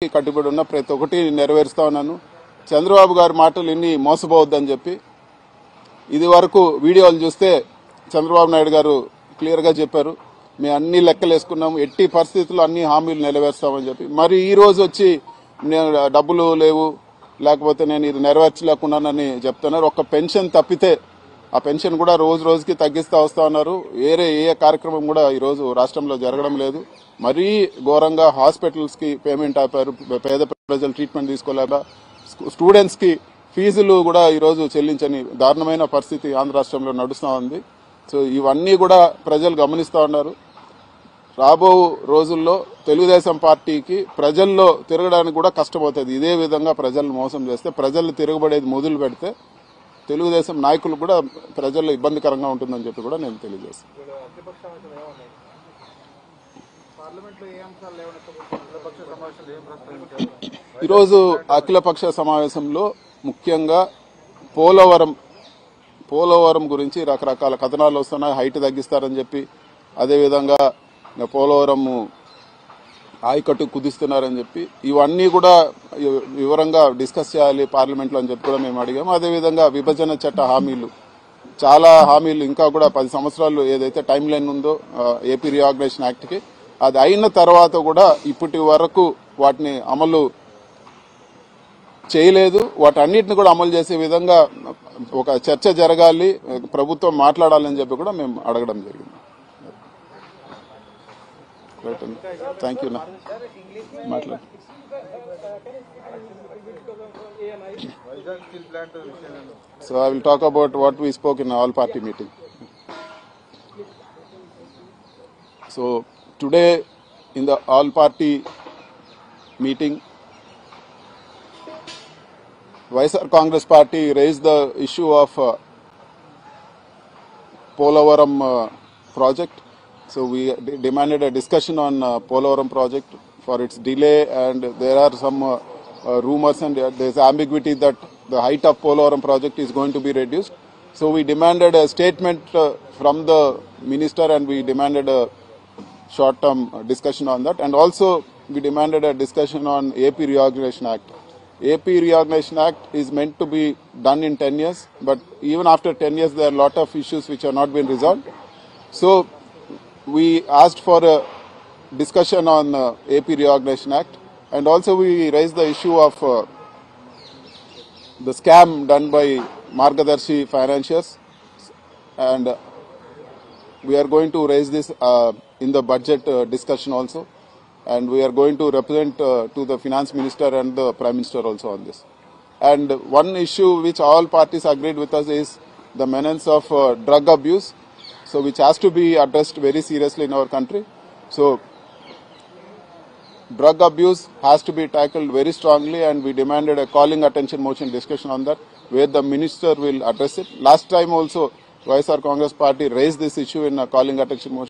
కట్టుబడి ఉన్న ప్రతి ఒక్కటి నెరవేరుస్తా ఉన్నాను. చంద్రబాబు గారి మాటలు ఇన్ని మోసపోవద్దని చెప్పి ఇది వరకు వీడియోలు చూస్తే చంద్రబాబు నాయుడు గారు క్లియర్గా చెప్పారు, మేము అన్ని లెక్కలు వేసుకున్నాము, ఎట్టి పరిస్థితుల్లో అన్ని హామీలు నెరవేరుస్తామని చెప్పి. మరి ఈ రోజు వచ్చి నేను డబ్బులు లేవు, లేకపోతే నేను ఇది నెరవేర్చలేకున్నానని చెప్తున్నారు. ఒక్క పెన్షన్ తప్పితే ఆ పెన్షన్ కూడా రోజు రోజుకి తగ్గిస్తూ వస్తూ ఉన్నారు. వేరే ఏ కార్యక్రమం కూడా ఈరోజు రాష్ట్రంలో జరగడం లేదు. మరీ ఘోరంగా హాస్పిటల్స్కి పేమెంట్ ఆపారు, పేద ప్రజలు ట్రీట్మెంట్ తీసుకోలేక, స్టూడెంట్స్కి ఫీజులు కూడా ఈరోజు చెల్లించని దారుణమైన పరిస్థితి ఆంధ్ర రాష్ట్రంలో నడుస్తూ ఉంది. సో ఇవన్నీ కూడా ప్రజలు గమనిస్తూ ఉన్నారు. రాబో రోజుల్లో తెలుగుదేశం పార్టీకి ప్రజల్లో తిరగడానికి కూడా కష్టమవుతుంది. ఇదే విధంగా ప్రజలను మోసం చేస్తే, ప్రజలు తిరగబడేది మొదలు పెడితే తెలుగుదేశం నాయకులు కూడా ప్రజల్లో ఇబ్బందికరంగా ఉంటుందని చెప్పి కూడా నేను తెలియజేస్తాను. ఈరోజు అఖిలపక్ష సమావేశంలో ముఖ్యంగా పోలవరం గురించి రకరకాల కథనాలు వస్తున్నాయి. హైట్ తగ్గిస్తారని చెప్పి, అదేవిధంగా పోలవరం ఆయకట్టు కుదిస్తున్నారని చెప్పి, ఇవన్నీ కూడా వివరంగా డిస్కస్ చేయాలి పార్లమెంట్లో అని చెప్పి కూడా మేము అడిగాము. అదేవిధంగా విభజన చట్ట హామీలు, చాలా హామీలు ఇంకా కూడా 10 సంవత్సరాలు ఏదైతే టైం లైన్ ఉందో ఏపీ రీఆర్గనైజేషన్ యాక్ట్కి, అది అయిన తర్వాత కూడా ఇప్పటి వరకు వాటిని అమలు చేయలేదు. వాటన్నిటిని కూడా అమలు చేసే విధంగా ఒక చర్చ జరగాలి, ప్రభుత్వం మాట్లాడాలని చెప్పి కూడా మేము అడగడం జరిగింది. Thank you. మాట్లాడు. So I will talk about what we spoke in all party meeting. So today in the all party meeting, YSR Congress Party raised the issue of Polavaram project. So we demanded a discussion on Polavaram project for its delay, and there are some rumors and there is ambiguity that the height of Polavaram project is going to be reduced. So we demanded a statement from the minister, and we demanded a short-term discussion on that, and also we demanded a discussion on AP Reorganization Act. AP Reorganization Act is meant to be done in 10 years, but even after 10 years there are a lot of issues which have not been resolved. So we asked for a discussion on AP Reorganization Act, and also we raised the issue of the scam done by Margadarshi Financiers, and we are going to raise this in the budget discussion also, and we are going to represent to the finance minister and the prime minister also on this. And one issue which all parties agreed with us is the menace of drug abuse, so which has to be addressed very seriously in our country. So drug abuse has to be tackled very strongly, and we demanded a calling attention motion discussion on that, where the minister will address it. Last time also YSR Congress Party raised this issue in a calling attention motion.